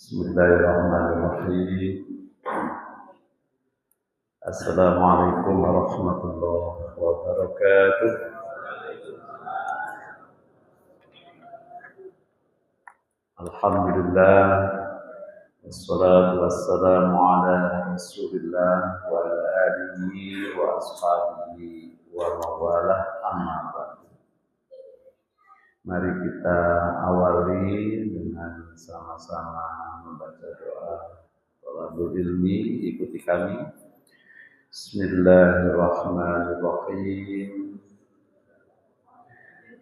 Bismillahirrahmanirrahim. Assalamualaikum warahmatullahi wabarakatuh. Alhamdulillah, wassalatu wassalamu ala rasulillah wa ala alihi wa ashabihi wa mawalah, amma ba'du. Mari kita awali dengan sama-sama membaca doa thalabul ilmi. Ikuti kami. Bismillahirrahmanirrahim.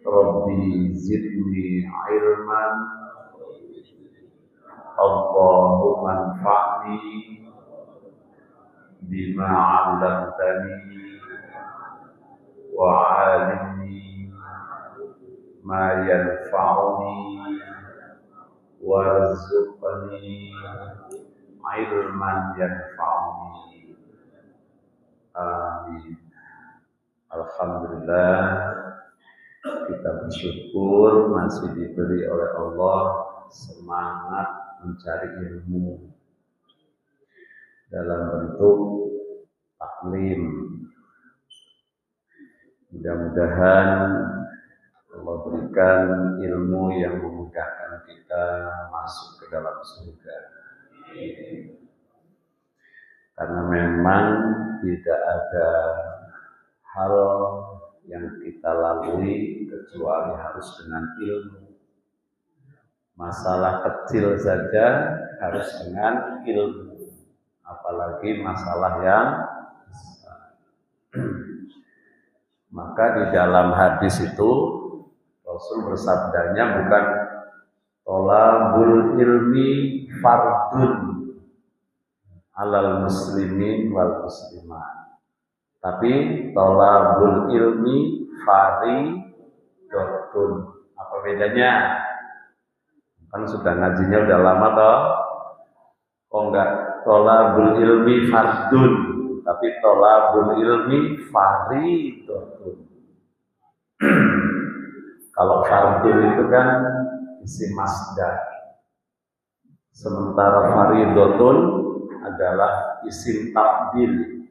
Rabbi zidni ilman, Allahumma anfa'ni bima 'allamtani wa 'allimni ma yanfa'uni warzuqni ilman yanfa'uni. Amin. Alhamdulillah, kita bersyukur masih diberi oleh Allah semangat mencari ilmu dalam bentuk taklim. Mudah-mudahan Allah berikan ilmu yang memudahkan kita masuk ke dalam surga. Karena memang tidak ada hal yang kita lalui kecuali harus dengan ilmu. Masalah kecil saja harus dengan ilmu, apalagi masalah yang besar. Maka di dalam hadis itu Rasul bersabdanya bukan thalabul ilmi fardun alal muslimin wal muslimat, tapi thalabul ilmi fardun. Apa bedanya? Kan sudah ngajinya udah lama toh. Oh enggak, thalabul ilmi fardun, tapi thalabul ilmi fardun. Kalau fardun itu kan isim masdar, sementara faridotun adalah isim tabdil.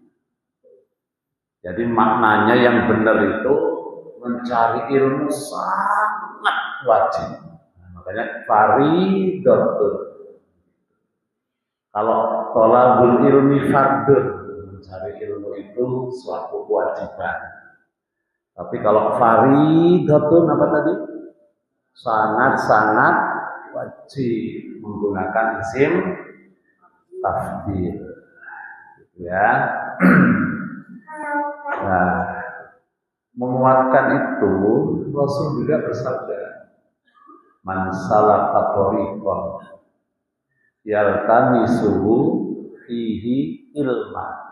Jadi maknanya yang benar itu mencari ilmu sangat wajib. Makanya faridotun. Kalau thalabul ilmi fardun, mencari ilmu itu suatu kewajiban. Tapi kalau faridotun apa tadi? Sangat-sangat wajib, menggunakan isim tafdil. Ya. Nah, menguatkan itu Rasul juga bersabda, man salaka thariqan yaltamisuhu fihi ilma.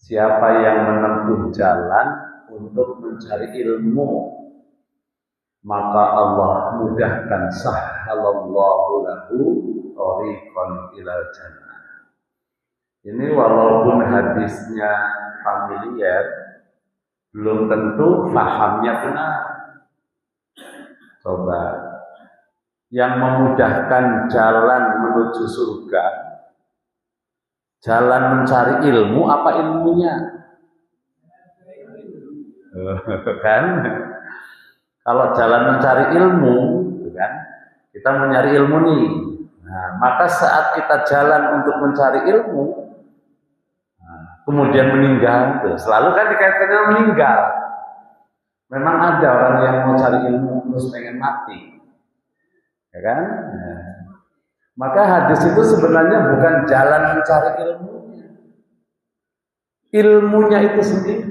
Siapa yang menempuh jalan untuk mencari ilmu, maka Allah mudahkan, sahhalallahu lahu thariqan ilal jannah. Ini walaupun hadisnya familiar, belum tentu fahamnya benar. Coba, yang memudahkan jalan menuju surga, jalan mencari ilmu, apa ilmunya? Kan? Kalau jalan mencari ilmu, kan? Kita mencari ilmu nih. Nah, maka saat kita jalan untuk mencari ilmu, kemudian meninggal, selalu kan dikaitkan meninggal. Memang ada orang yang mau cari ilmu terus pengen mati, ya kan? Nah, maka hadis itu sebenarnya bukan jalan mencari ilmunya, ilmunya itu sendiri.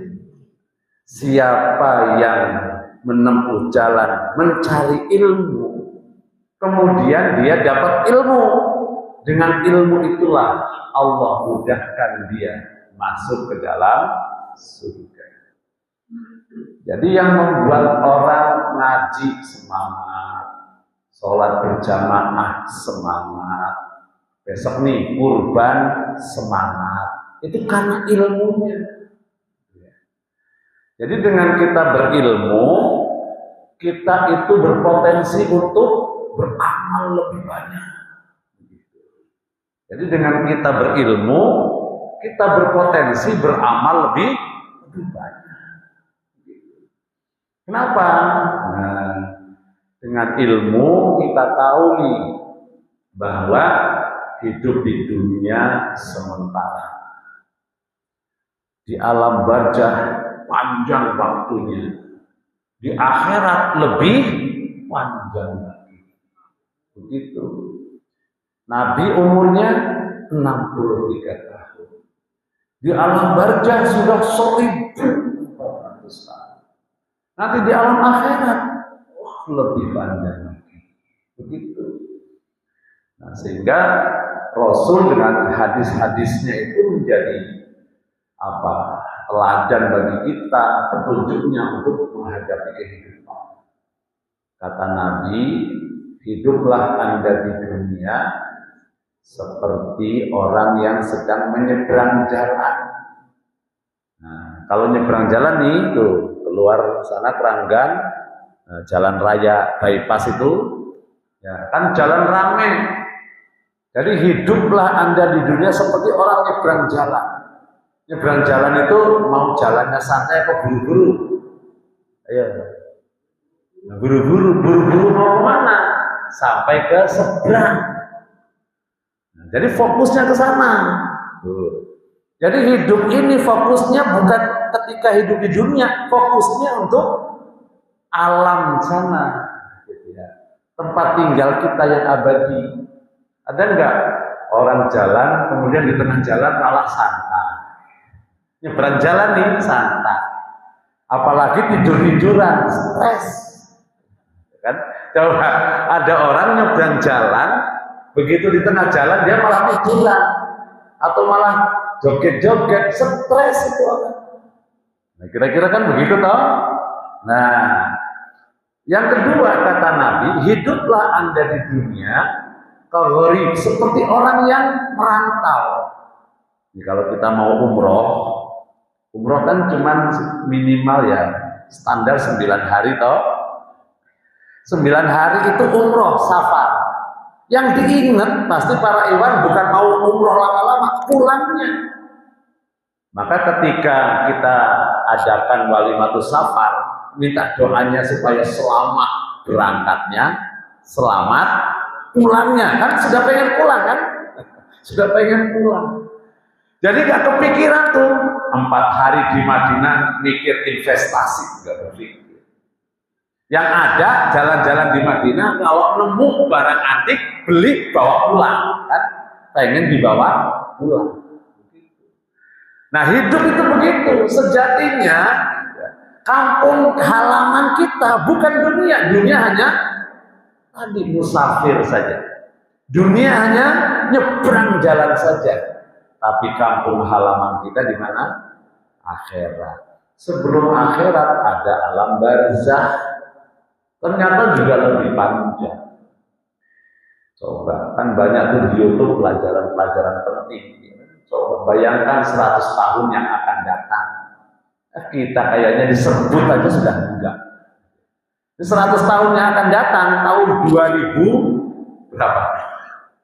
Siapa yang menempuh jalan mencari ilmu, kemudian dia dapat ilmu, dengan ilmu itulah Allah mudahkan dia masuk ke dalam surga. Jadi yang membuat orang ngaji semangat, sholat berjamaah semangat, besok nih kurban semangat, itu karena ilmunya. Jadi dengan kita berilmu, kita itu berpotensi untuk beramal lebih banyak. Jadi dengan kita berilmu, kita berpotensi beramal lebih banyak. Kenapa? Nah, dengan ilmu kita tahu nih bahwa hidup di dunia sementara. Di alam barzah panjang waktunya. Di akhirat lebih panjang lagi. Begitu. Nabi umurnya 63 tahun. Di alam barzah sudah 1400 tahun. Nanti di alam akhirat lebih panjang lagi. Begitu. Nah, sehingga Rasul dengan hadis-hadisnya itu menjadi teladan bagi kita, petunjuknya untuk menghadapi kehidupan. Kata Nabi, hiduplah Anda di dunia seperti orang yang sedang menyeberang jalan. Nah, kalau nyeberang jalan nih, tuh keluar sana Keranggan, jalan raya bypass itu, ya kan jalan ramai. Jadi hiduplah Anda di dunia seperti orang nyeberang jalan. Nyebrang jalan itu mau jalannya santai atau buru-buru? Ayo. Nah, buru-buru mau kemana? Sampai ke seberang. Nah, jadi fokusnya ke sana. Jadi hidup ini fokusnya bukan ketika hidup di dunia, fokusnya untuk alam sana. Tempat tinggal kita yang abadi. Ada enggak orang jalan kemudian di tengah jalan malah santai? Nyebrang jalan nih santai, apalagi tidur-tiduran, stres, kan? Coba ada orang nyebrang jalan, begitu di tengah jalan dia malah tiduran, atau malah joget-joget, stres itu orang. Nah, kira-kira kan begitu toh? Nah, yang kedua kata Nabi, hiduplah Anda di dunia kagharib, seperti orang yang merantau. Jadi kalau kita mau umroh kan cuma minimal ya standar 9 hari toh. 9 hari itu umroh safar. Yang diingat pasti para ikhwan bukan mau umroh lama-lama, pulangnya. Maka ketika kita adakan walimatus safar, minta doanya supaya selamat berangkatnya, selamat pulangnya. Kan sudah pengen pulang kan? Sudah pengen pulang. Jadi gak kepikiran tuh 4 hari di Madinah mikir investasi, gak berpikir. Yang ada jalan-jalan di Madinah kalau nemu barang antik beli bawa pulang, kan? Pengen dibawa pulang. Nah hidup itu begitu, sejatinya kampung halaman kita bukan dunia, dunia hanya tadi musafir saja. Dunia hanya nyebrang jalan saja. Tapi kampung halaman kita di mana? Akhirat. Sebelum akhirat ada alam barzah. Ternyata juga lebih panjang. Coba, kan banyak tuh di YouTube pelajaran-pelajaran penting. Coba bayangkan 100 tahun yang akan datang. Kita kayaknya disebut aja sudah enggak. 100 tahun yang akan datang, tahun 2000 berapa?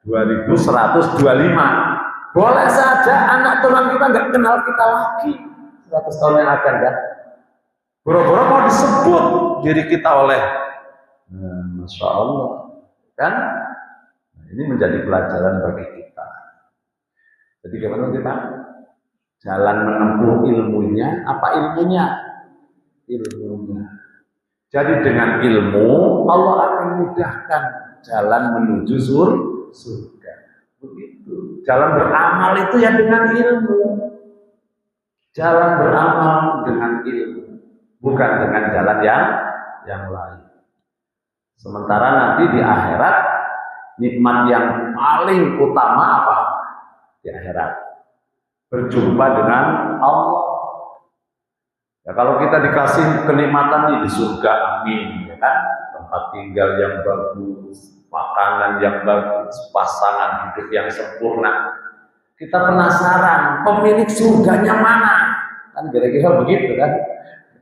2125. Boleh saja anak tulang kita nggak kenal kita lagi 100 tahun yang akan datang. Boro-boro mau disebut diri kita oleh Masya Allah, kan? Nah, ini menjadi pelajaran bagi kita. Jadi gimana kita? Jalan menempuh ilmunya, apa ilmunya? Ilmunya. Jadi dengan ilmu Allah akan mudahkan jalan menuju surga. Begitu. Jalan beramal itu ya dengan ilmu. Jalan beramal dengan ilmu, bukan dengan jalan yang lain. Sementara nanti di akhirat nikmat yang paling utama apa? Di akhirat berjumpa dengan Allah. Ya kalau kita dikasih kenikmatan nih di surga, amin, ya kan? Tempat tinggal yang bagus, makanan yang bagus, pasangan hidup yang sempurna. Kita penasaran, pemilik surganya mana? Kan kira-kira begitu kan?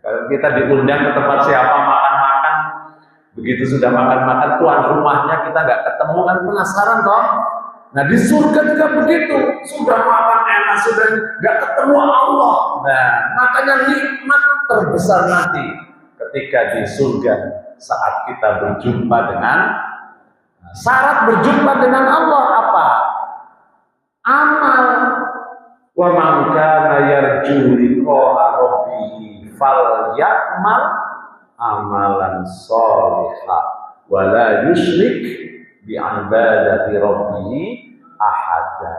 Kalau kita diundang ke tempat siapa makan-makan, begitu sudah makan-makan tuan rumahnya kita nggak ketemu, kan penasaran toh? Nah di surga juga begitu, sudah makan enak, sudah nggak ketemu Allah. Nah makanya nikmat terbesar nanti ketika di surga saat kita berjumpa dengan syarat berjumpa dengan Allah apa? Amal. Wa man kana yarju liqa'a rabbih falyamal amalan sholihan wa la yusyrik bi ibadati rabbih ahada.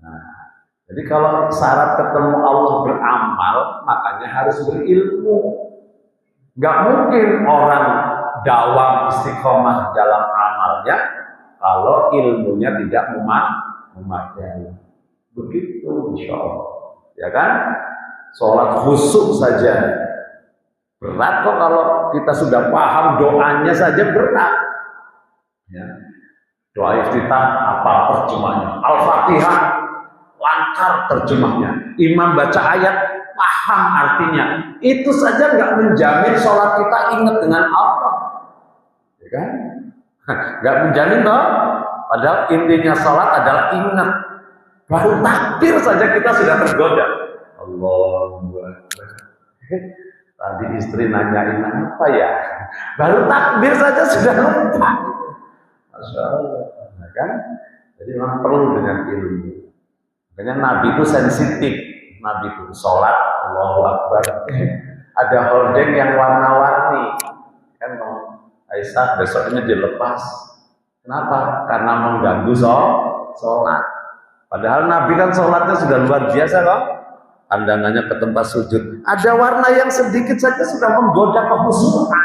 Nah, jadi kalau syarat ketemu Allah beramal, makanya harus berilmu. Gak mungkin orang dawam istiqomah dalam amalnya kalau ilmunya tidak memadai. Begitu insya Allah, ya kan? Sholat khusyuk saja berat kok kalau kita sudah paham doanya saja berat. Ya. Doa iftitah apa terjemahnya? Al-Fatihah lancar terjemahnya. Imam baca ayat paham artinya. Itu saja nggak menjamin sholat kita ingat dengan Allah, ya kan? Nggak menjamin toh. Padahal intinya sholat adalah ingat. Baru takbir saja kita sudah tergoda. Allahu Akbar. Tadi istri nanyain apa ya? Baru takbir saja sudah lupa. Masya Allah, nah, kan? Jadi memang perlu dengan ilmu. Makanya Nabi itu sensitif. Nabi itu sholat, Allahu Akbar. Ada hordeng yang warna-warni. Kan Aisyah besoknya dilepas. Kenapa? Karena mengganggu sholat. Padahal Nabi kan sholatnya sudah luar biasa kok. Pandangannya ke tempat sujud. Ada warna yang sedikit saja sudah menggoda kekhusyukan.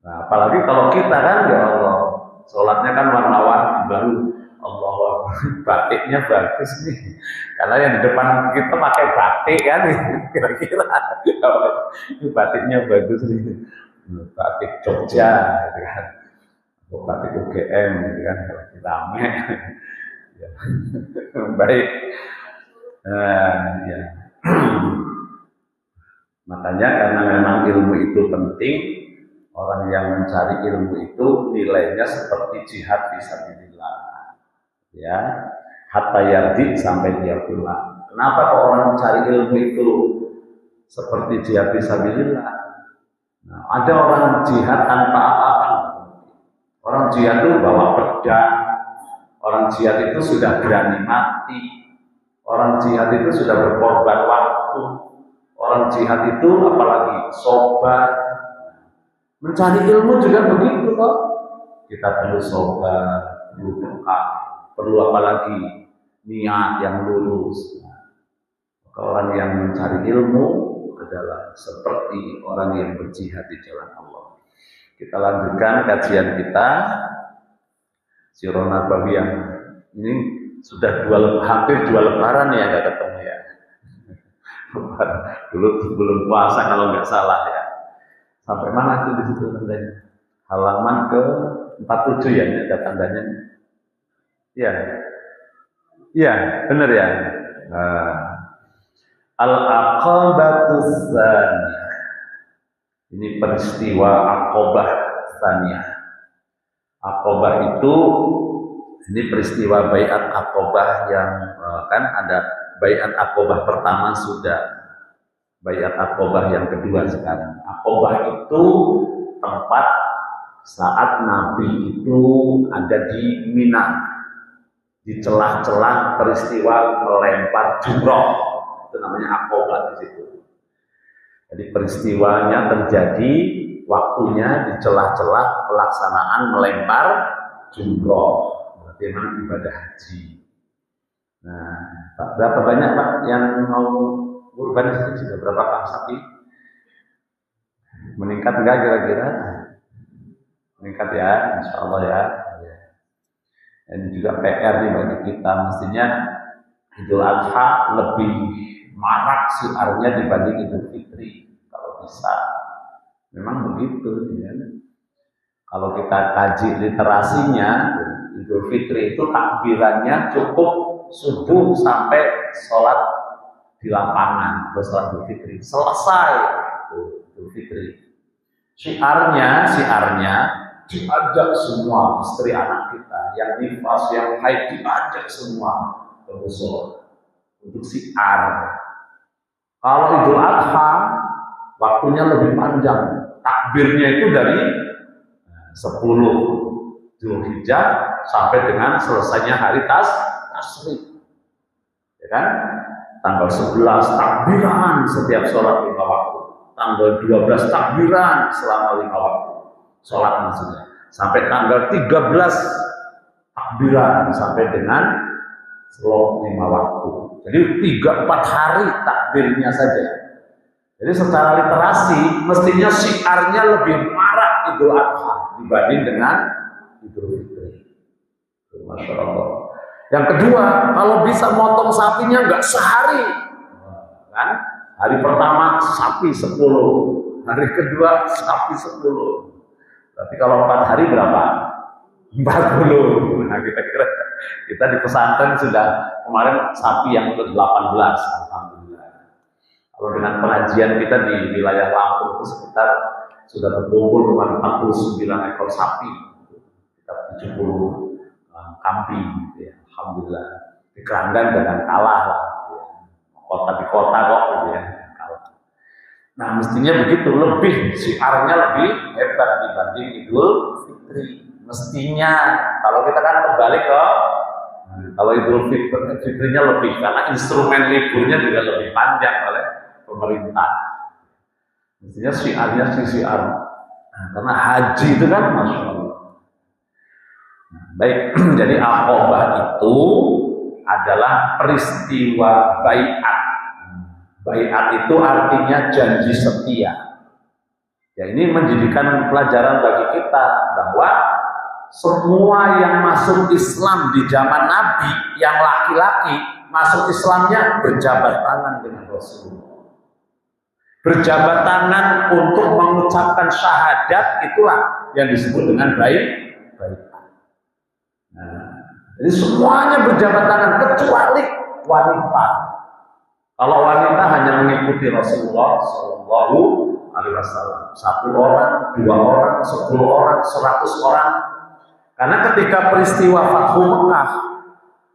Nah, apalagi kalau kita kan ya Allah, sholatnya kan warna-warni baru. Allah batiknya bagus nih. Karena yang di depan kita pakai batik kan, kira-kira. Batiknya bagus nih. Batik Jogja, gitu kan. Batik UGM, gitu kan. Lagi rame. Ya. Baik. Ya. Makanya karena memang ilmu itu penting, orang yang mencari ilmu itu nilainya seperti jihad fisabilillah. Ya, hatta yardi sampai dia pulang. Kenapa kok orang mencari ilmu itu seperti jihad fisabilillah? Nah, ada orang jihad tanpa apa-apa. Orang jihad itu bawa pedang. Orang jihad itu sudah berani mati. Orang jihad itu sudah berkorban waktu. Orang jihad itu apalagi sobat. Mencari ilmu juga begitu kok. Kita perlu sobat, perlu bekal, perlu apalagi niat yang lurus. Orang yang mencari ilmu adalah seperti orang yang berjihad di jalan Allah. Kita lanjutkan kajian kita. Sirah Nabawiyah ini sudah hampir 2 lebaran ya nggak ketemu ya. Dulu sebelum puasa kalau nggak salah ya. Sampai mana itu di situ tandanya? Halaman ke 47 ya, ada tandanya. Iya, iya benar ya. Nah, Al-Aqabatus Tsaniyah. Ini peristiwa Aqabah Tsaniyah. Aqabah itu ini peristiwa Baiat Aqabah yang kan ada Baiat Aqabah pertama sudah, Baiat Aqabah yang kedua sekarang. Aqabah itu tempat saat Nabi itu ada di Mina, di celah-celah peristiwa melempar jumroh, itu namanya Aqabah di situ. Jadi peristiwanya terjadi waktunya di celah-celah pelaksanaan melempar jumroh, berarti memang ibadah haji. Nah, Pak, berapa banyak Pak yang mau kurban di sini? Sudah berapa Pak sapi? Meningkat enggak kira-kira? Meningkat ya, insya Allah ya. Ini juga PR nih bagi kita, mestinya Idul Adha lebih marak siarnya dibanding Idul Fitri kalau bisa. Memang begitu ya. Kalau kita kaji literasinya, Idul Fitri itu takbirannya cukup subuh sampai sholat di lapangan, terus sholat Idul Fitri selesai Idul Fitri. Siarnya diajak semua istri anak kita yang nifas, yang haid, diajak semua ke musola untuk siar. Kalau Idul Adha waktunya lebih panjang, takbirnya itu dari 10 Zulhijjah sampai dengan selesainya hari Tasyrik. Ya kan? Tanggal 11 takbiran setiap sholat 5 waktu. Tanggal 12 takbiran selama 5 waktu. Sholat maksudnya. Sampai tanggal 13 takbiran sampai dengan sholat 5 waktu. Jadi 3-4 hari takbirnya saja. Jadi secara literasi mestinya syiarnya lebih marak Idul Adha dibanding dengan Idul Fitri. Masya Allah. Yang kedua, kalau bisa motong sapinya nggak sehari, kan? Hari pertama sapi 10, hari kedua sapi 10. Tapi kalau 4 hari berapa? 40. Nah, kita di pesantren sudah kemarin sapi yang ke-18, alhamdulillah. Kalau dengan pengajian kita di wilayah Lampung itu sekitar sudah terkumpul 49 ekor sapi, sekitar 70 kambing, ya. Alhamdulillah. Di Keranggan jangan kalah lah, ya. Kota di kota kok, gitu ya, kalah. Nah mestinya begitu, lebih syiarnya lebih hebat dibanding Idul Fitri. Mestinya, kalau kita kan kembali ke kalau Idul Fitrinya lebih, karena instrumen liburnya juga lebih panjang oleh pemerintah. Mestinya syiarnya syiar. Nah, karena haji itu kan Masya Allah. Baik, jadi Aqabah itu adalah peristiwa baiat. Baiat itu artinya janji setia. Ya, ini menjadikan pelajaran bagi kita bahwa semua yang masuk Islam di zaman Nabi, yang laki-laki masuk Islamnya berjabat tangan dengan Rasulullah. Berjabat tangan untuk mengucapkan syahadat, itulah yang disebut dengan baiat. Nah, jadi semuanya berjabat tangan kecuali wanita. Kalau wanita hanya mengikuti Rasulullah Shallallahu Alaihi Wasallam, 1 orang, 2 orang, 10 orang, 100 orang. Karena ketika peristiwa Fathu Mekah,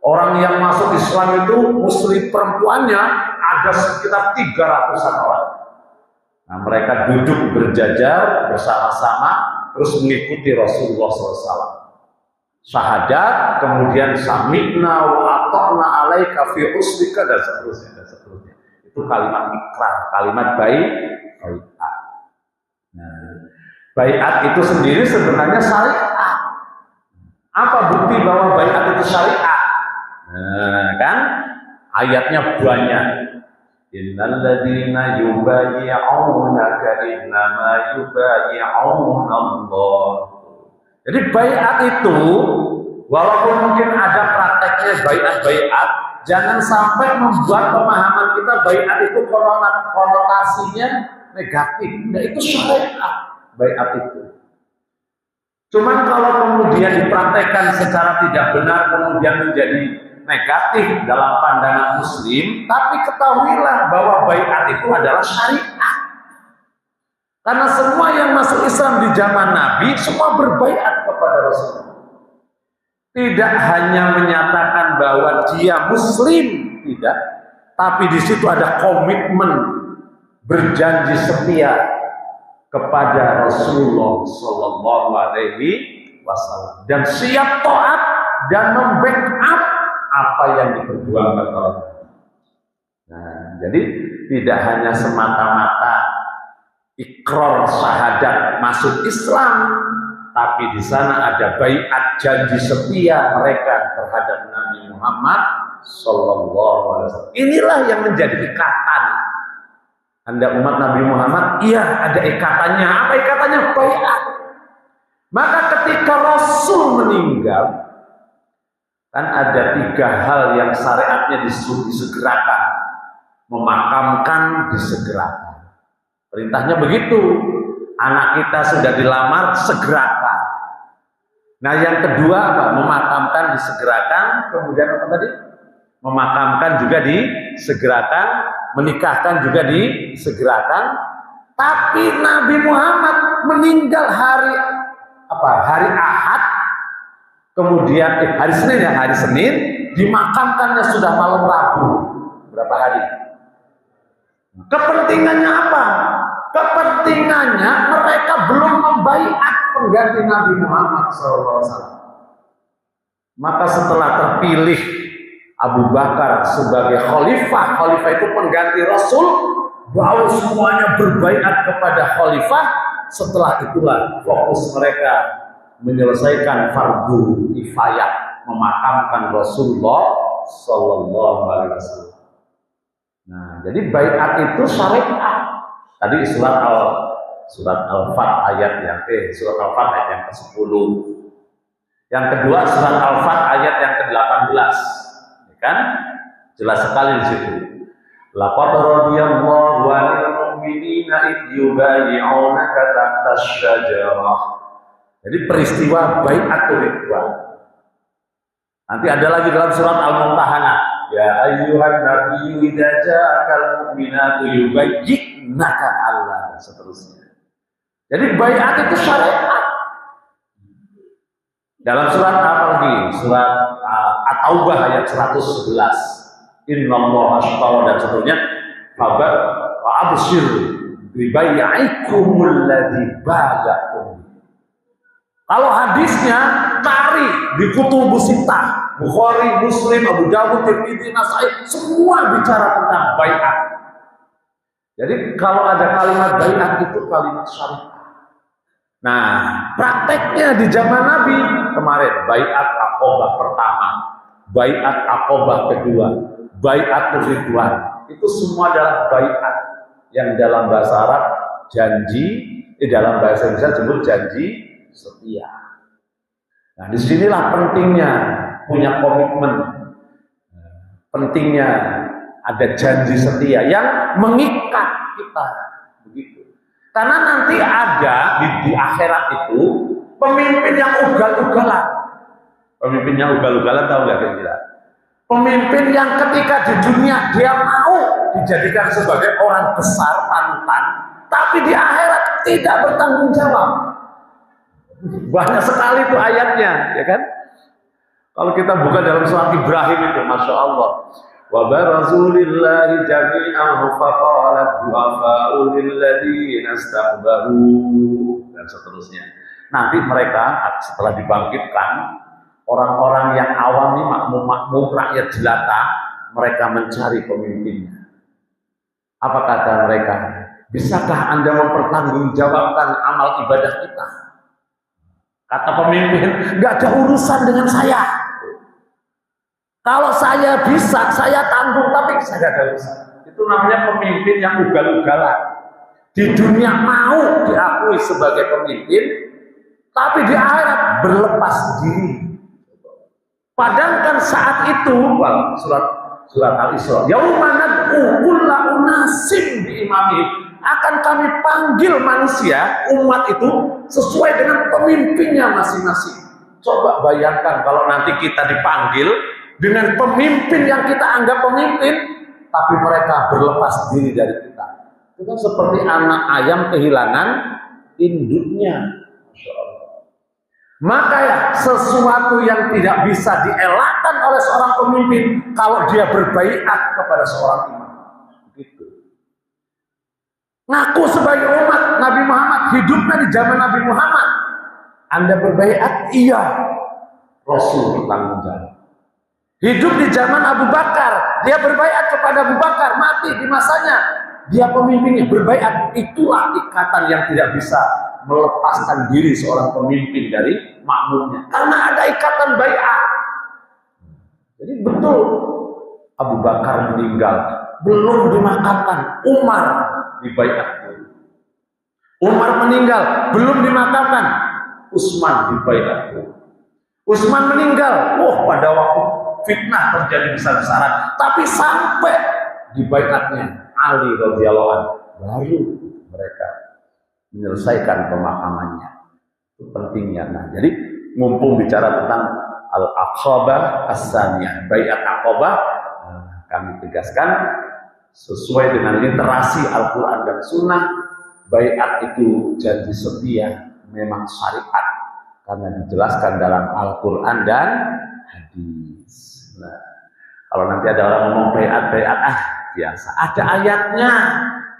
orang yang masuk Islam itu muslim perempuannya ada sekitar 300-an orang. Nah, mereka duduk berjajar bersama-sama terus mengikuti Rasulullah SAW. Syahadat, kemudian sami'na wa ata'na alaika fi uslika dan seterusnya dan seterusnya. Itu kalimat ikrar, kalimat baiat. Nah, baiat itu sendiri sebenarnya syariat. Apa bukti bahwa baiat itu syariat? Nah, kan ayatnya banyak. Innal ladzina yubayyi'unaka innama yubayyi'una Allah. Jadi baiat itu, walaupun mungkin ada prakteknya baiat, jangan sampai membuat pemahaman kita baiat itu konotasinya negatif. Nah, itu syariat baiat itu. Cuman kalau kemudian dipraktekkan secara tidak benar, kemudian menjadi negatif dalam pandangan Muslim, tapi ketahuilah bahwa baiat itu adalah syariat. Karena semua yang masuk Islam di zaman Nabi semua berbaiat kepada Rasulullah. Tidak hanya menyatakan bahwa dia Muslim, tidak, tapi di situ ada komitmen berjanji setia kepada Rasulullah Shallallahu Alaihi Wasallam dan siap taat dan membackup apa yang diperjuangkan oleh Nabi. Nah, jadi tidak hanya semata-mata ikrar syahadat masuk Islam, tapi di sana ada baiat janji setia mereka terhadap Nabi Muhammad Sallallahu Alaihi Wasallam. Inilah yang menjadi ikatan. Anda umat Nabi Muhammad, iya ada ikatannya. Apa ikatannya? Baiat. Maka ketika Rasul meninggal, kan ada 3 hal yang syariatnya disegerakan. Memakamkan, disegerakan. Perintahnya begitu. Anak kita sudah dilamar, segerakan. Nah yang kedua apa? Memakamkan, disegerakan. Kemudian apa tadi? Memakamkan juga disegerakan. Menikahkan juga disegerakan. Tapi Nabi Muhammad meninggal hari hari Ahad, kemudian hari Senin ya, hari Senin dimakamkannya sudah malam Rabu. Berapa hari? Kepentingannya apa? Kepentingannya mereka belum membaiat pengganti Nabi Muhammad SAW. Maka setelah terpilih Abu Bakar sebagai khalifah, khalifah itu pengganti Rasul, baru semuanya berbaiat kepada khalifah. Setelah itulah fokus mereka menyelesaikan fardu kifayah, memakamkan Rasulullah Sallallahu Alaihi Wasallam. Nah, jadi baiat itu syariat. Tadi surat Al-Fat ayat yang ke-10. Yang kedua surat Al-Fat ayat yang ke-18. Ya kan? Jelas sekali di situ. Laqad radiyallahu 'anil mu'minina id yubayyi'unaka tahta asy-syajarah. Jadi peristiwa bai'atul ridwan. Nanti ada lagi dalam surat Al-Mumtahanah. Ya ayyuhan nabiyyu idza ja'akal mu'minatu yubayyi'naka Allah, dan seterusnya. Jadi bai'at itu syariat. Dalam surat apa lagi? Surat At-Taubah ayat 111. Innallaha ashtara dan seterusnya. Fabar wa abshir bi bai'ikumul ladzi bay'atum. Kalau hadisnya cari di kutubus sittah, Bukhari, Muslim, Abu Dawud, Tirmidzi, Nasai, semua bicara tentang bai'at. Jadi kalau ada kalimat bai'at itu kalimat syariat. Nah, prakteknya di zaman Nabi kemarin bai'at Aqabah pertama, bai'at Aqabah kedua, bai'atul ridwan. Itu semua adalah bai'at yang dalam bahasa Arab janji, dalam bahasa Indonesia disebut janji setia. Nah, disinilah pentingnya punya komitmen, pentingnya ada janji setia yang mengikat kita, begitu. Karena nanti ada di akhirat itu pemimpin yang ugal-ugalan. Pemimpinnya ugal-ugalan tahu nggak kira-kira? Pemimpin yang ketika di dunia dia mau dijadikan sebagai orang besar panutan, tapi di akhirat tidak bertanggung jawab. Banyak sekali itu ayatnya, ya kan? Kalau kita buka dalam surat Ibrahim itu, masya Allah. Wa barazu lillahi jami'an faqala du'afa'u lilladzina istakbaru, dan seterusnya. Nanti mereka setelah dibangkitkan, orang-orang yang awam ini makmum rakyat jelata, mereka mencari pemimpinnya. Apa kata mereka? Bisakah Anda mempertanggungjawabkan amal ibadah kita? Kata pemimpin, nggak ada urusan dengan saya. Kalau saya bisa, saya tanggung, tapi saya nggak ada urusan. Itu namanya pemimpin yang ugal-ugalan. Di dunia mau diakui sebagai pemimpin, tapi di akhirat berlepas diri. Padahal kan saat itu, surat Al-Isra, yauma nad'u kulla unasim bi imamihim, akan kami panggil manusia, umat itu sesuai dengan pemimpinnya masing-masing. Coba bayangkan kalau nanti kita dipanggil dengan pemimpin yang kita anggap pemimpin, tapi mereka berlepas diri dari kita. Itu kan seperti anak ayam kehilangan induknya. Masya Allah. Maka ya, sesuatu yang tidak bisa dielakkan oleh seorang pemimpin kalau dia berbaiat kepada seorang imam. Begitu. Ngaku sebagai umat Nabi Muhammad, hidupnya di zaman Nabi Muhammad. Anda berbaiat? Iya. Rasul bertanggung jawab. Hidup di zaman Abu Bakar, dia berbaiat kepada Abu Bakar, mati di masanya. Dia pemimpinnya, berbaiat. Itulah ikatan yang tidak bisa melepaskan diri seorang pemimpin dari makmumnya. Karena ada ikatan baiat. Jadi betul, Abu Bakar meninggal, belum dimakamkan, Umar dibaiat. Umar meninggal, belum dimakamkan, Utsman dibaiat. Utsman meninggal, pada waktu fitnah terjadi besar-besaran, tapi sampai dibaiatnya Ali radhiyallahu anhu, baru mereka menyelesaikan pemakamannya. Itu pentingnya. Nah, jadi mumpung bicara tentang Al-Aqabah As-Saniyah, baiat Aqabah, kami tegaskan sesuai dengan literasi Al-Quran dan Sunnah, baiat itu janji setia, memang syariat. karena dijelaskan dalam Al-Quran dan hadis. Nah, kalau nanti ada orang ngomong baiat biasa, ada ayatnya,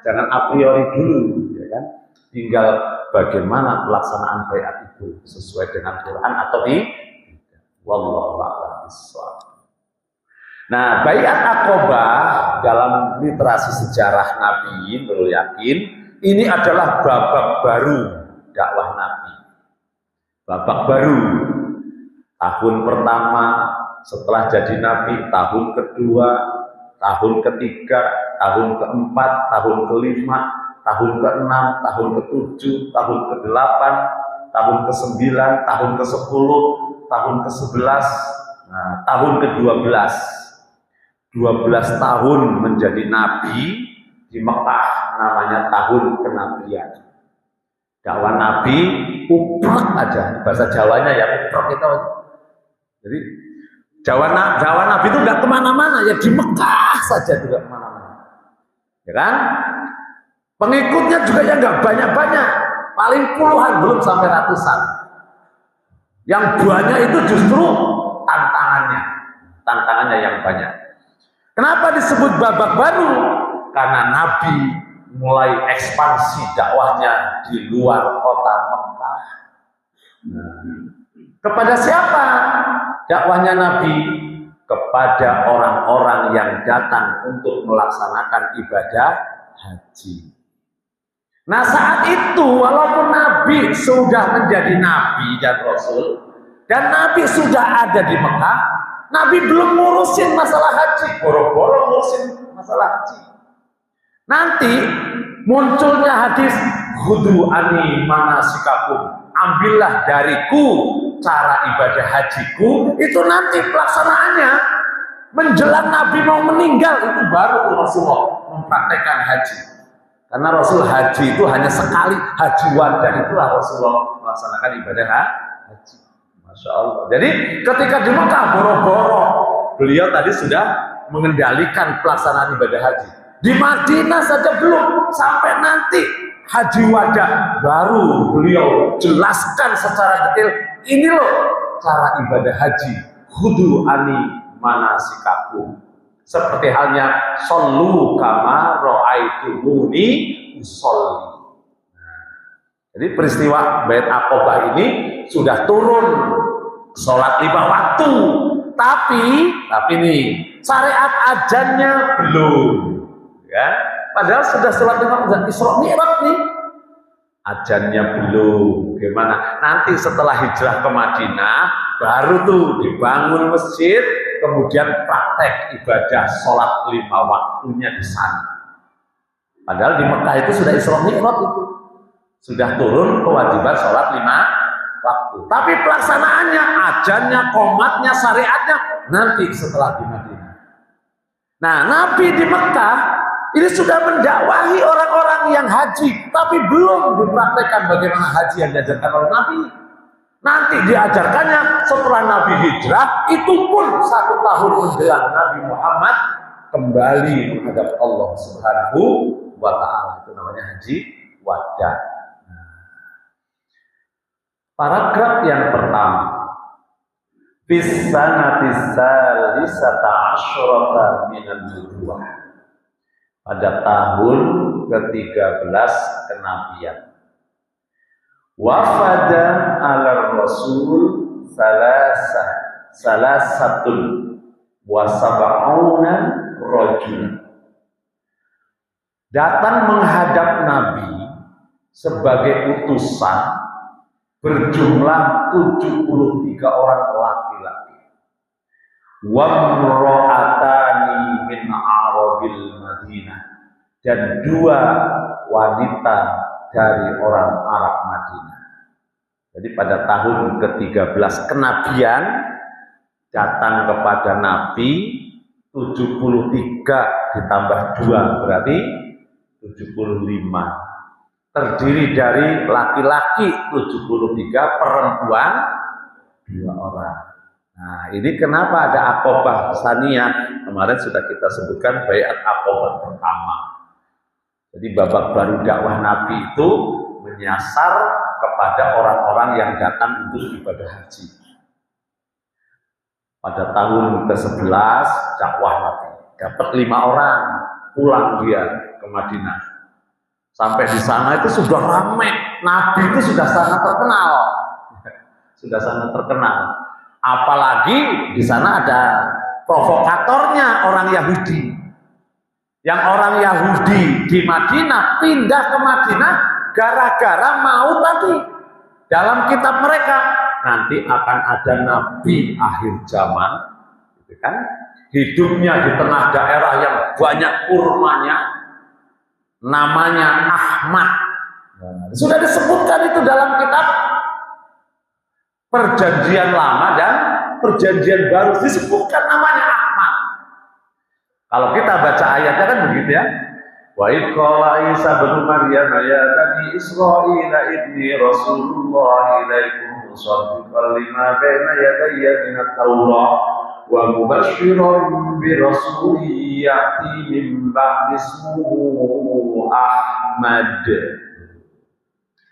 jangan a priori dulu, ya kan? Tinggal bagaimana pelaksanaan baiat itu sesuai dengan Quran atau tidak. Wallahu a'lam bishawab. Nah, baiat Aqobah dalam literasi sejarah Nabi Nurul Yakin ini adalah babak baru dakwah Nabi. Babak baru. Tahun pertama setelah jadi Nabi, tahun kedua, tahun ketiga, tahun keempat, tahun kelima, tahun keenam, tahun ketujuh, tahun kedelapan, tahun ke-9, tahun ke-10, tahun ke-11, nah, tahun ke-12. 12 tahun menjadi Nabi di Mekah, namanya tahun kenabian. Dakwah Nabi uprek aja, bahasa Jawanya ya uprek itu. Jadi Jawa Nabi itu nggak kemana-mana, ya di Mekah saja, tidak kemana-mana, ya kan? Pengikutnya juga ya nggak banyak-banyak, paling puluhan, belum sampai ratusan. Yang banyak itu justru tantangannya yang banyak. Kenapa disebut babak baru? Karena Nabi mulai ekspansi dakwahnya di luar kota Mekah. Kepada siapa dakwahnya Nabi? Kepada orang-orang yang datang untuk melaksanakan ibadah haji. Nah, saat itu walaupun Nabi sudah menjadi Nabi dan Rasul, dan Nabi sudah ada di Mekah, Nabi belum ngurusin masalah haji, boro-boro ngurusin masalah haji. Nanti munculnya hadis khudhu ani manasikakum, ambillah dariku cara ibadah hajiku. Itu nanti pelaksanaannya menjelang Nabi mau meninggal, itu baru Rasulullah mempraktekkan haji. Karena Rasul haji itu hanya sekali, haji wada itulah Rasulullah melaksanakan ibadah haji. Masya Allah. Jadi ketika di Mekah boro-boro beliau tadi sudah mengendalikan pelaksanaan ibadah haji. Di Madinah saja belum, sampai nanti haji wada baru beliau jelaskan secara detail, ini loh cara ibadah haji. Khudhu ani manasikakum. Seperti halnya shollu kama ra'aitumuni usolli. Jadi peristiwa Baiat Aqobah ini sudah turun sholat 5 waktu, tapi nih syariat azannya belum, ya. Padahal sudah sholat 5 waktu, Isra Mi'raj nih, azannya belum. Gimana? Nanti setelah hijrah ke Madinah, baru tuh dibangun masjid, kemudian praktek ibadah sholat 5 waktunya di sana. Padahal di Mekah itu sudah Isra Mi'raj itu. Sudah turun kewajiban sholat 5 waktu. Tapi pelaksanaannya, ajannya, qomatnya, syariatnya nanti setelah di Madinah. Nah, Nabi di Mekah ini sudah mendakwahi orang-orang yang haji, tapi belum dipraktekkan bagaimana haji yang diajarkan oleh Nabi. Nanti diajarkannya setelah Nabi hijrah, itu pun 1 tahun menjelang Nabi Muhammad kembali menghadap Allah Subhanahu wa Ta'ala. Itu namanya haji wada. Paragraf yang pertama, Fissanati salisata asyrata minan nubuwah, pada tahun ke-13 kenabian. Wafada ala rasul salasatun wa sab'una rajul. Datang menghadap Nabi sebagai utusan berjumlah 73 orang laki-laki. Wamra'atani min arabil Madinah, dan 2 wanita dari orang Arab Madinah. Jadi pada tahun ke-13 kenabian datang kepada Nabi 73 ditambah 2 berarti 75. Terdiri dari laki-laki 73, perempuan 2 orang. Nah, ini kenapa ada Aqobah Tsaniyah? Kemarin sudah kita sebutkan Baiat Aqobah pertama. Jadi babak baru dakwah Nabi itu menyasar kepada orang-orang yang datang untuk ibadah haji. Pada tahun ke-11 dakwah Nabi, dapat 5 orang, pulang dia ke Madinah. Sampai di sana itu sudah ramai, Nabi itu sudah sangat terkenal, Apalagi di sana ada provokatornya orang Yahudi. Yang orang Yahudi di Madinah pindah ke Madinah gara-gara mau tadi dalam kitab mereka nanti akan ada nabi akhir zaman, gitu kan? Hidupnya di tengah daerah yang banyak kurmanya, namanya Ahmad. Sudah disebutkan itu dalam kitab Perjanjian Lama dan Perjanjian Baru, disebutkan namanya Ahmad. Kalau kita baca ayatnya kan begitu ya. Wa idh qala Isa bin Maryam ya bani Israila inni Rasulullah ilaikum musaddiqan lima baina yadayya minat Taurah wa mubasysyiran bi rasulin ya'ti min ba'di ismuhu Ahmad.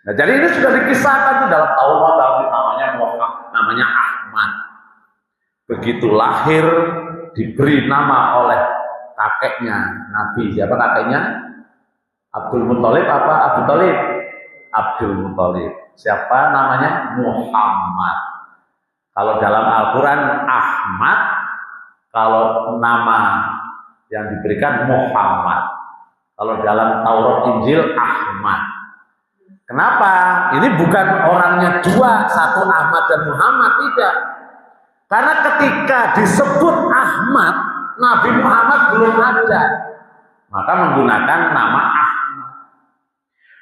Nah, jadi ini sudah dikisahkan itu dalam Taurat, namanya Ahmad. Begitu lahir diberi nama oleh kakeknya Nabi. Siapa kakeknya? Abdul Muthalib apa Abu Thalib? Abdul Muthalib. Siapa namanya? Muhammad. Kalau dalam Al-Quran Ahmad, kalau nama yang diberikan Muhammad. Kalau dalam Taurat Injil Ahmad. Kenapa? Ini bukan orangnya dua, satu Ahmad dan Muhammad, tidak. Karena ketika disebut Ahmad, Nabi Muhammad belum ada, maka menggunakan nama Ahmad.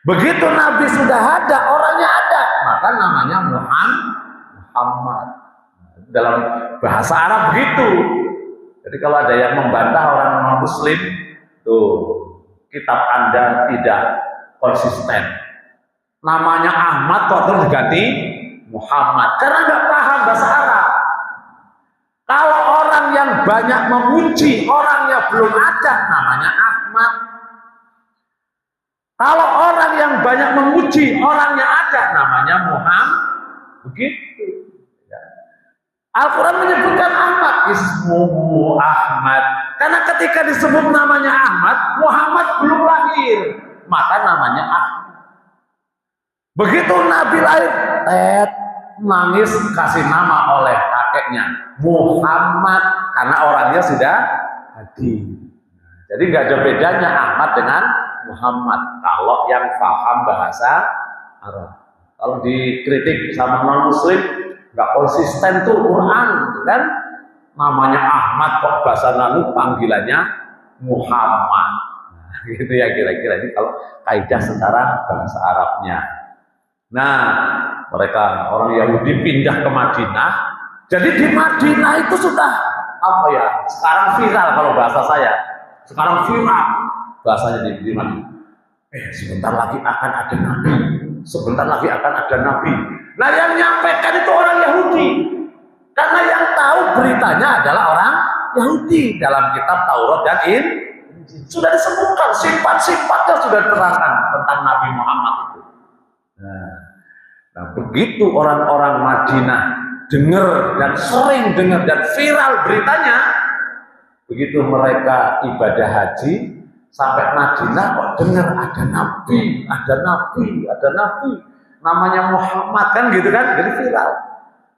Begitu Nabi sudah ada, orangnya ada, maka namanya Muhammad. Dalam bahasa Arab begitu. Jadi kalau ada yang membantah orang non-Muslim, tuh kitab Anda tidak konsisten. Namanya Ahmad kok terus diganti Muhammad karena nggak paham bahasa Arab. Kalau orang yang banyak memuji orangnya belum ada, namanya Ahmad. Kalau orang yang banyak memuji orangnya ada, namanya Muhammad. Begitu. Al-Quran menyebutkan Ahmad, ismuhu Ahmad. Karena ketika disebut namanya Ahmad, Muhammad belum lahir, maka namanya Ahmad. Begitu Nabi lahir, nangis kasih nama oleh kakeknya Muhammad karena orangnya sudah hadir. Jadi nggak ada bedanya Ahmad dengan Muhammad kalau yang paham bahasa Arab. Kalau dikritik sama non-Muslim nggak konsisten tuh Quran, kan? Namanya Ahmad kok bahasa lalu panggilannya Muhammad. Nah, gitu ya kira-kira ini kalau kaidah secara bahasa Arabnya. Nah, mereka orang Yahudi pindah ke Madinah. Jadi di Madinah itu sudah apa ya? Sekarang viral kalau bahasa saya. Sekarang viral bahasanya di Madinah. Sebentar lagi akan ada nabi. Sebentar lagi akan ada nabi. Nah, yang menyampaikan itu orang Yahudi. Karena yang tahu beritanya adalah orang Yahudi dalam kitab Taurat dan Injil. Sudah disebutkan sifat-sifatnya sudah diterangkan tentang Nabi Muhammad itu. Nah, begitu orang-orang Madinah dengar dan sering dengar dan viral beritanya, begitu mereka ibadah haji sampai Madinah kok dengar ada nabi, namanya Muhammad kan gitu kan, jadi viral.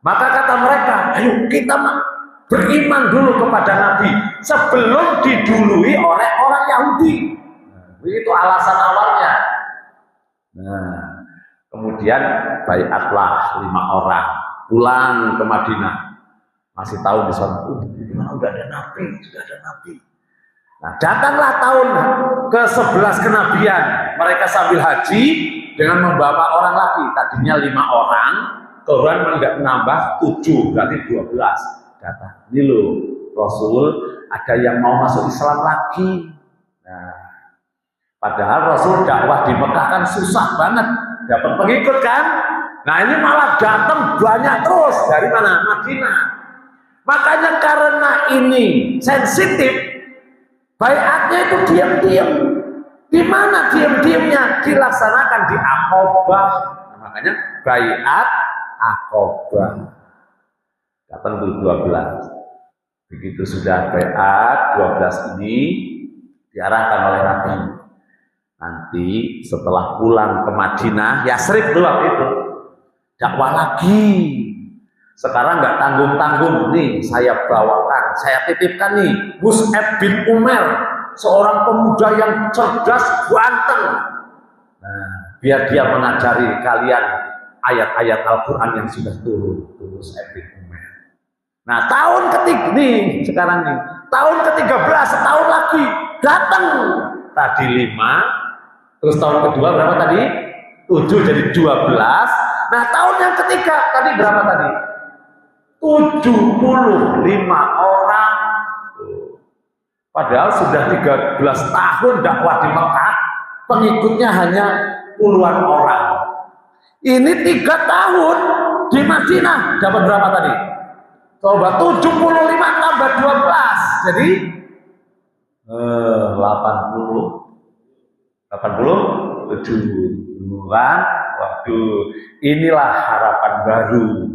Maka kata mereka, ayo kita beriman dulu kepada Nabi sebelum didului oleh orang Yahudi. Begitu alasan awalnya. Nah, kemudian baiatlah 5 orang pulang ke Madinah, masih tahu di sana udah ada nabi, sudah ada nabi. Nah, datanglah tahun ke-11 kenabian, mereka sambil haji dengan membawa orang lagi. Tadinya 5 orang, Quran menambah 7, berarti 12. Datang, ini loh Rasul, ada yang mau masuk Islam lagi. Nah, padahal Rasul dakwah di Mekah kan susah banget dapat pengikut kan. Nah, ini malah datang banyak terus dari mana? Madinah. Makanya karena ini sensitif, baiatnya itu diam-diam. Di mana diam-diamnya? Dilaksanakan di Aqabah. Nah, Makanya baiat Aqabah. Kapan itu 12. Begitu sudah baiat 12 ini diarahkan oleh Nabi. Nanti setelah pulang ke Madinah, Yasrib dulu waktu itu, dakwah lagi. Sekarang nggak tanggung-tanggung nih, saya bawakan, saya titipkan nih Mus'ab bin Umair, seorang pemuda yang cerdas, ganteng. Nah, biar dia mengajari kalian ayat-ayat Al-Quran yang sudah turun. Mus'ab bin Umair. Nah, tahun ketiga nih, sekarang nih, tahun ke-13, setahun lagi datang. Tadi 5, terus tahun kedua berapa tadi? 7 jadi 12. Nah, tahun yang ketiga tadi berapa tadi? 75 orang. Padahal sudah 13 tahun dakwah di Mekah, pengikutnya hanya puluhan orang. Ini 3 tahun di Madinah dapat berapa tadi? Coba 75 tambah 12 jadi 87 kan? Waduh, inilah harapan baru.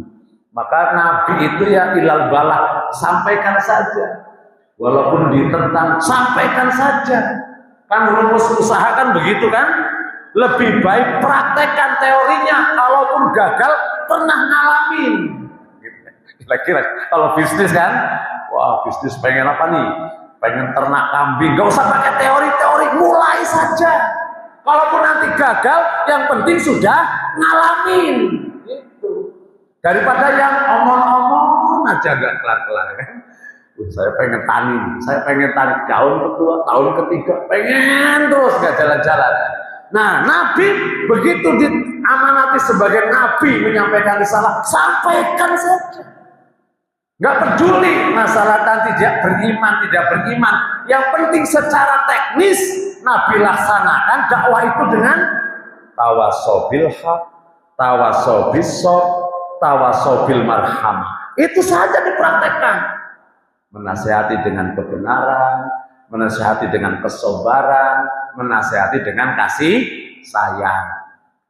Maka Nabi itu ya ilal balagh, sampaikan saja. Walaupun ditentang, sampaikan saja. Kan rumus usaha kan begitu kan? Lebih baik praktekkan teorinya, kalaupun gagal pernah ngalamin. Kira-kira kalau bisnis kan, wah bisnis pengen apa nih? Pengen ternak kambing, gak usah pakai teori-teori, mulai saja. Kalaupun nanti gagal, yang penting sudah ngalamin. Gitu. Daripada yang omong-omong aja gak kelar-kelar kan. Saya pengen tani, tahun kedua, tahun ketiga, pengen terus gak jalan-jalan. Nah, Nabi begitu diamanati sebagai Nabi menyampaikan risalah, sampaikan saja. Gak peduli masalah nanti dia beriman, tidak beriman. Yang penting secara teknis Nabi laksanakan dakwah itu dengan tawasobil haq, tawasobil sob, tawasobil marhamah. Itu saja dipraktekkan. Menasihati dengan kebenaran, menasihati dengan kesabaran, menasihati dengan kasih sayang.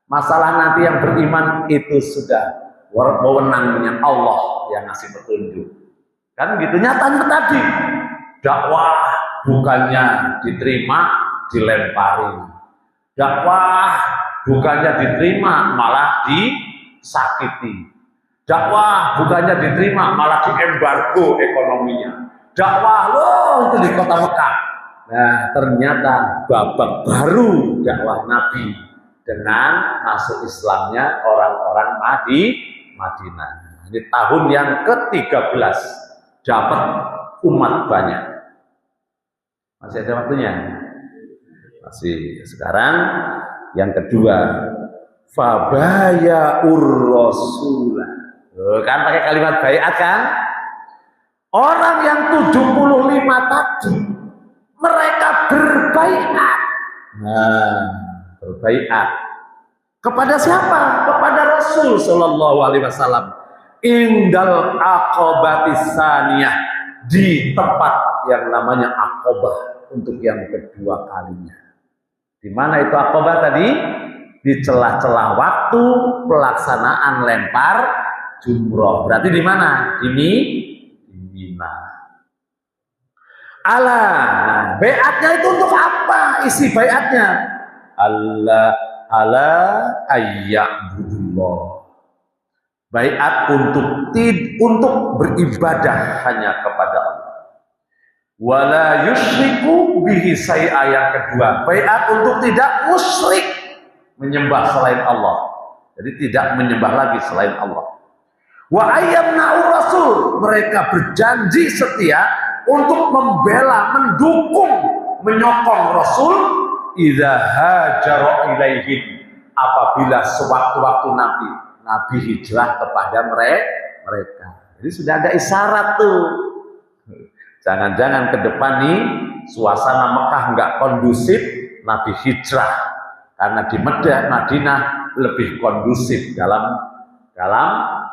Masalah nanti yang beriman itu sudah wewenangnya Allah yang ngasih petunjuk. Kan gitu nyatanya tadi. Dakwah bukannya diterima, dilempari. Dakwah bukannya diterima, malah disakiti. Dakwah bukannya diterima, malah diembargo ekonominya. Dakwah loh itu di kota Mekah. Nah, ternyata babak baru dakwah Nabi dengan masuk Islamnya orang-orang Madinah. Ini tahun yang ke-13 dapat umat banyak. Masih ada waktunya? Masih. Sekarang yang kedua, fabaya'ur rasulah. Kan pakai kalimat baiat kan? Orang yang 75 tadi mereka berbaiat. Nah, berbaiat kepada siapa? Kepada Rasul Shallallahu Alaihi Wasallam. Indal Aqabatis Saniyah, di tempat yang namanya Aqabah untuk yang kedua kalinya. Di mana itu Aqabah tadi? Di celah-celah waktu pelaksanaan lempar jumroh. Berarti di mana? Di Mina. Nah, baiatnya itu untuk apa? Isi baiatnya Allah ala ayya'budullah. Baiat untuk beribadah hanya kepada Allah. Wala yusyriku bihi syai'a, yang kedua, baiat untuk tidak musyrik, menyembah selain Allah. Jadi tidak menyembah lagi selain Allah. Wa ayyamna'u rasul, mereka berjanji setia untuk membela, mendukung, menyokong Rasul idza hajara ilaihim, apabila sewaktu-waktu Nabi hijrah kepada mereka. Jadi sudah ada isyarat tuh. Jangan-jangan ke depan nih suasana Mekah nggak kondusif, Nabi hijrah karena di Madinah lebih kondusif dalam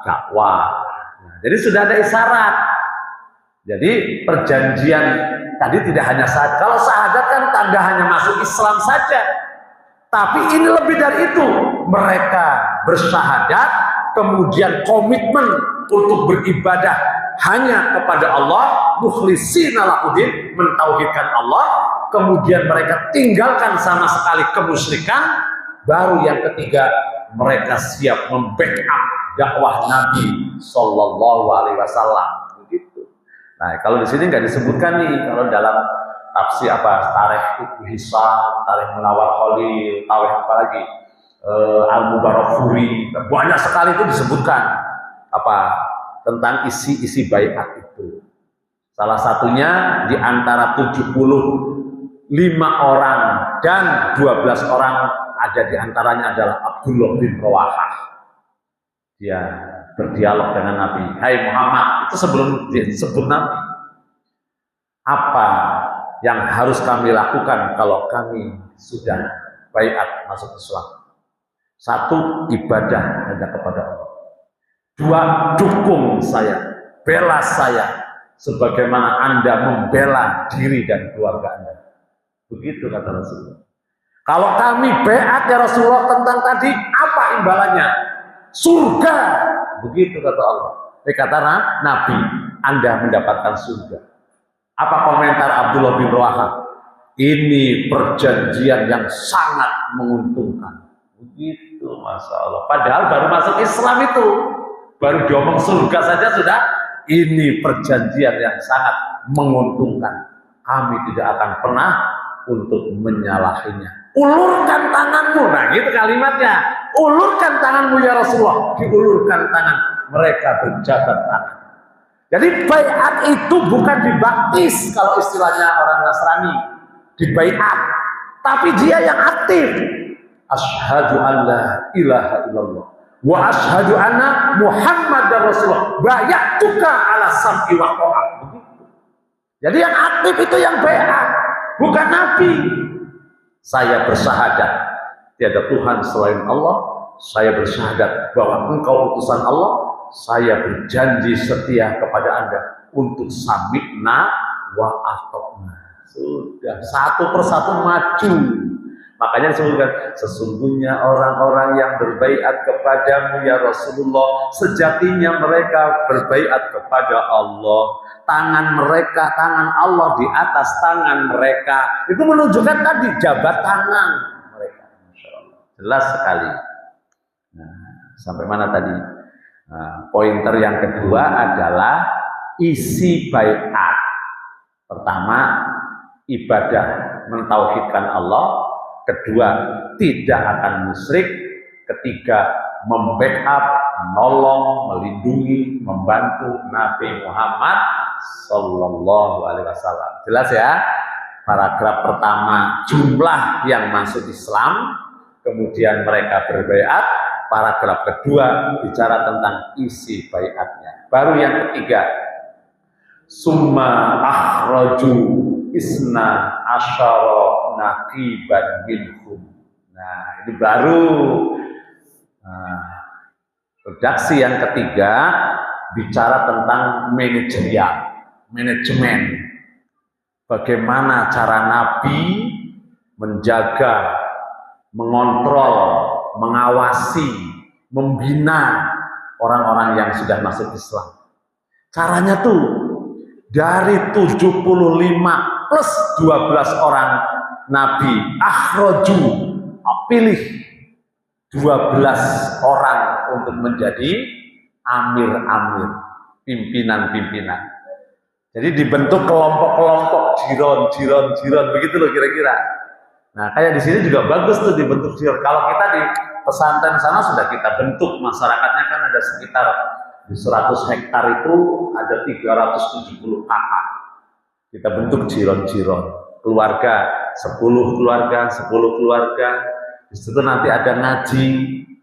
dakwah. Nah, jadi sudah ada isyarat. Jadi perjanjian tadi tidak hanya sahadat. Kalau sahadat kan tanda hanya masuk Islam saja. Tapi ini lebih dari itu. mereka bersyahadat, kemudian komitmen untuk beribadah hanya kepada Allah, mukhlishina lahuddin, mentauhidkan Allah, kemudian mereka tinggalkan sama sekali kemusyrikan. Baru yang ketiga, mereka siap membackup dakwah Nabi Shallallahu Alaihi Wasallam. Begitu. Nah, kalau di sini nggak disebutkan nih, kalau dalam tafsir tarikh Ibnu Hisam, tarikh Munawwar Khalil, tarikh apa lagi, Al-Mubarakfuri, banyak sekali itu disebutkan tentang isi-isi baiat itu. Salah satunya di antara 75 orang dan 12 orang ada di antaranya adalah Abdullah bin Rawahah. Dia berdialog dengan Nabi. Hai Muhammad, itu sebelum disebut Nabi. Apa yang harus kami lakukan kalau kami sudah baiat masuk Islam? Satu, ibadah hanya kepada Allah. Dua, dukung saya, bela saya, sebagaimana Anda membela diri dan keluarga Anda. Begitu kata Rasulullah. Kalau kami baiat ya Rasulullah tentang tadi, apa imbalannya? Surga. Begitu kata Allah. Kata Nabi, Anda mendapatkan surga. Apa komentar Abdullah bin Rawahah? Ini perjanjian yang sangat menguntungkan. Begitu, Masya Allah. Padahal baru masuk Islam itu, baru diomong surga saja sudah. Ini perjanjian yang sangat menguntungkan. Kami tidak akan pernah untuk menyalahinya. Ulurkan tanganmu. Nah, gitu kalimatnya. Ulurkan tanganmu ya Rasulullah. Diulurkan tangan. Mereka berjabat tangan. Jadi baiat itu bukan dibaptis kalau istilahnya orang Nasrani. Dibaiat. Tapi dia yang aktif. Asyhadu an la ilaha illallah wa asyhadu anna Muhammadar Rasulullah. Bayatuka ala sam'i wa ta'ah. Begitu. Jadi yang aktif itu yang baiat, bukan Nabi. Saya bersyahadat tiada Tuhan selain Allah. Saya bersyahadat bahwa engkau utusan Allah. Saya berjanji setia kepada Anda untuk sami'na wa ata'na. Sudah satu persatu maju. Makanya disebutkan, sesungguhnya orang-orang yang berbaiat kepadamu ya Rasulullah, sejatinya mereka berbaiat kepada Allah. Tangan mereka, tangan Allah di atas tangan mereka. Itu menunjukkan tadi jabat tangan mereka. Masya Allah. Jelas sekali. Nah, sampai mana tadi? Nah, pointer yang kedua adalah isi baiat. Pertama, ibadah mentauhidkan Allah. Kedua, tidak akan musyrik. Ketiga, membackup, menolong, melindungi, membantu Nabi Muhammad Sallallahu Alaihi Wasallam. Jelas ya? Paragraf pertama, jumlah yang masuk Islam, kemudian mereka berbaiat. Paragraf kedua, bicara tentang isi baiatnya. Baru yang ketiga, summa akhraju isna asyara naqiban minhum. Nah, ini baru redaksi yang ketiga, bicara tentang manajemen. Bagaimana cara Nabi menjaga, mengontrol, mengawasi, membina orang-orang yang sudah masuk Islam. Caranya tuh dari 75 plus 12 orang Nabi, akhraju, pilih 12 orang untuk menjadi amir-amir, pimpinan-pimpinan. Jadi dibentuk kelompok-kelompok, jiron, begitu loh kira-kira. Nah, kayak di sini juga bagus tuh dibentuk jiron. Kalau kita di pesantren sana sudah kita bentuk, masyarakatnya kan ada sekitar di 100 hektar itu ada 370 kakak. Kita bentuk jiron-jiron. Keluarga, 10 keluarga, 10 keluarga. Di situ nanti ada ngaji,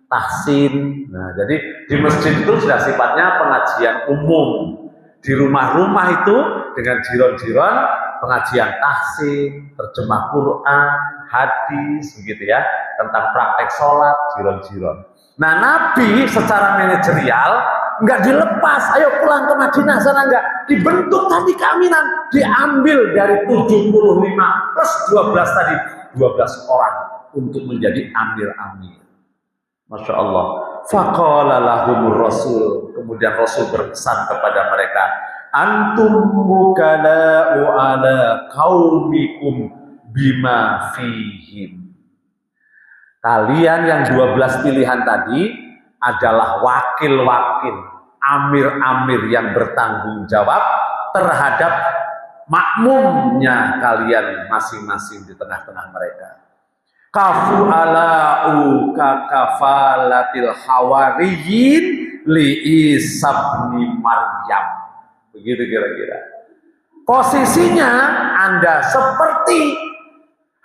tahsin. Nah, jadi di masjid itu sudah sifatnya pengajian umum. Di rumah-rumah itu dengan jiron-jiron, pengajian tahsin, terjemah Quran, hadis, begitu ya, tentang praktek sholat, jiron-jiron. Nah, Nabi secara manajerial nggak dilepas, ayo pulang ke Madinah sana, nggak dibentuk tadi keaminan, diambil dari 75 plus 12 tadi, 12 orang untuk menjadi amir-amir. Masya Allah. Faqala lahumur Rasul. Kemudian Rasul berpesan kepada mereka, antum mukala'u ala qaumikum bima fihim. Kalian yang 12 pilihan tadi adalah wakil-wakil, amir-amir yang bertanggung jawab terhadap makmumnya kalian masing-masing di tengah-tengah mereka. Kafu ala'u kakafalatil hawariyin li Isa bin Maryam. Begitu kira-kira. Posisinya Anda seperti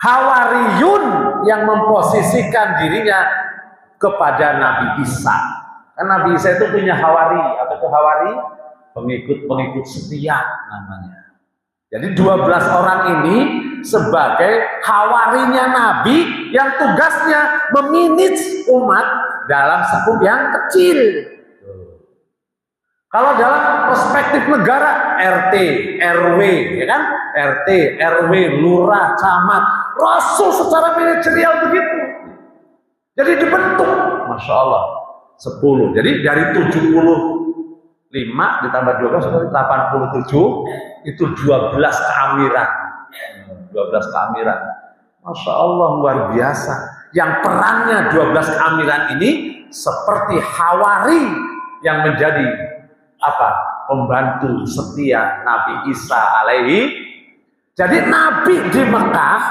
Hawariyun yang memposisikan dirinya kepada Nabi Isa. Kan Nabi Isa itu punya hawari. Apa itu hawari? Pengikut-pengikut setia namanya. Jadi 12 orang ini sebagai hawarinya Nabi yang tugasnya memanage umat dalam skup yang kecil. Kalau dalam perspektif negara, RT, RW, ya kan? RT, RW, lurah, camat, Rasul secara manajerial begitu. Jadi dibentuk, Masya Allah, 10. Jadi dari 75 ditambah 12, 87, itu 12 keamiran. 12 keamiran. Masya Allah, luar biasa. Yang perannya 12 keamiran ini seperti hawari yang menjadi pembantu setia Nabi Isa alaihi. Jadi Nabi di Mekah,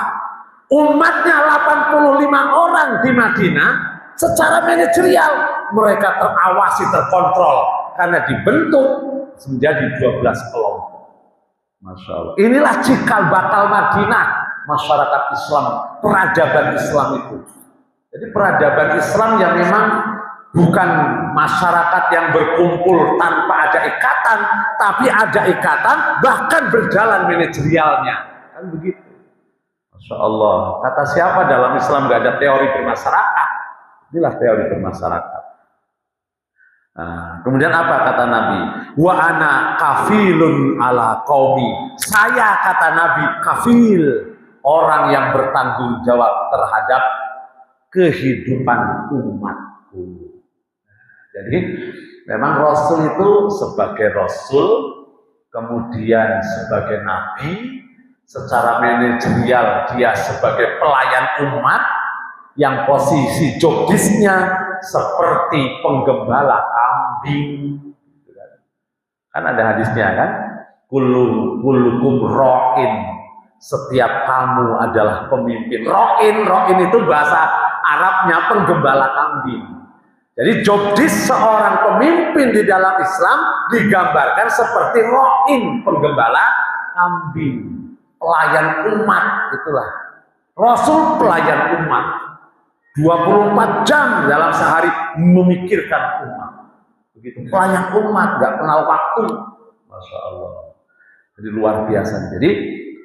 umatnya 85 orang di Madinah, secara manajerial mereka terawasi, terkontrol karena dibentuk menjadi 12 kelompok. Masya Allah. Inilah cikal bakal Madinah, masyarakat Islam, peradaban Islam itu. Jadi peradaban Islam yang memang bukan masyarakat yang berkumpul tanpa ada ikatan, tapi ada ikatan, bahkan berjalan manajerialnya. Kan begitu. Masya Allah. Kata siapa dalam Islam gak ada teori bermasyarakat? Inilah teori bermasyarakat. Nah, kemudian apa kata Nabi? Wa ana kafilun ala qaumi. Saya, kata Nabi, kafil, orang yang bertanggung jawab terhadap kehidupan umatku. Jadi memang Rasul itu sebagai Rasul, kemudian sebagai Nabi, secara manajerial dia sebagai pelayan umat, yang posisi jobdisnya seperti penggembala kambing. Kan ada hadisnya kan? Kullukum ra'in. Setiap kamu adalah pemimpin. Ra'in itu bahasa Arabnya penggembala kambing. Jadi jobdis seorang pemimpin di dalam Islam digambarkan seperti ra'in, penggembala kambing, pelayan umat. Itulah Rasul, pelayan umat. 24 jam dalam sehari memikirkan umat. Begitu pelayan umat, gak kenal waktu. Masya Allah. Jadi luar biasa. Jadi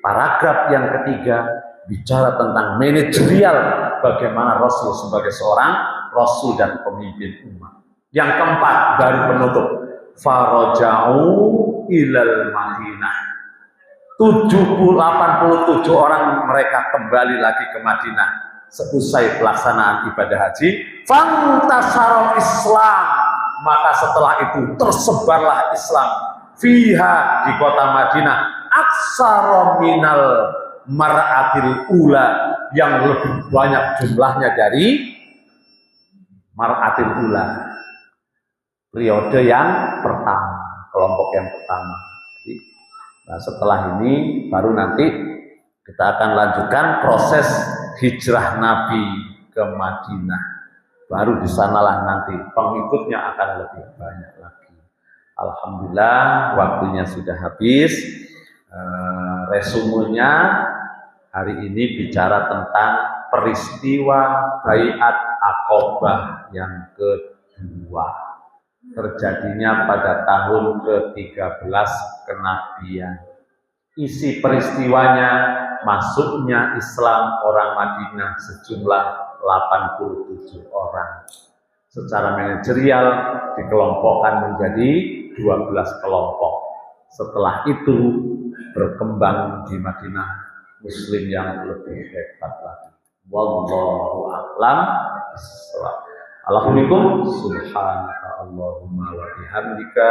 paragraf yang ketiga bicara tentang manajerial, bagaimana Rasul sebagai seorang Rasul dan pemimpin umat. Yang keempat, baru penutup, faraja'u ilal Madinah. 87 orang mereka kembali lagi ke Madinah seusai pelaksanaan ibadah haji. Fantasarul Islam, maka setelah itu tersebarlah Islam fiha, di kota Madinah, aksara minal mar'atil ula, yang lebih banyak jumlahnya dari mar'atil ula, periode yang pertama, kelompok yang pertama. Jadi, nah setelah ini baru nanti kita akan lanjutkan proses hijrah Nabi ke Madinah. Baru di sanalah nanti pengikutnya akan lebih banyak lagi. Alhamdulillah, waktunya sudah habis. Resumenya hari ini bicara tentang peristiwa Baiat Aqabah yang kedua, terjadinya pada tahun ke-13 kenabian. Isi peristiwanya masuknya Islam orang Madinah sejumlah 87 orang. Secara manajerial dikelompokkan menjadi 12 kelompok. Setelah itu berkembang di Madinah Muslim yang lebih hebat lagi. Wallahu a'lam. Alhamdulillah, subhanaka Allahumma wa bihamdika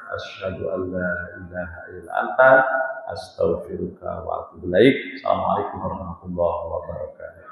asyhadu an la ilaha illa anta astaghfiruka wa atubu ilaik. Assalamualaikum warahmatullahi wabarakatuh.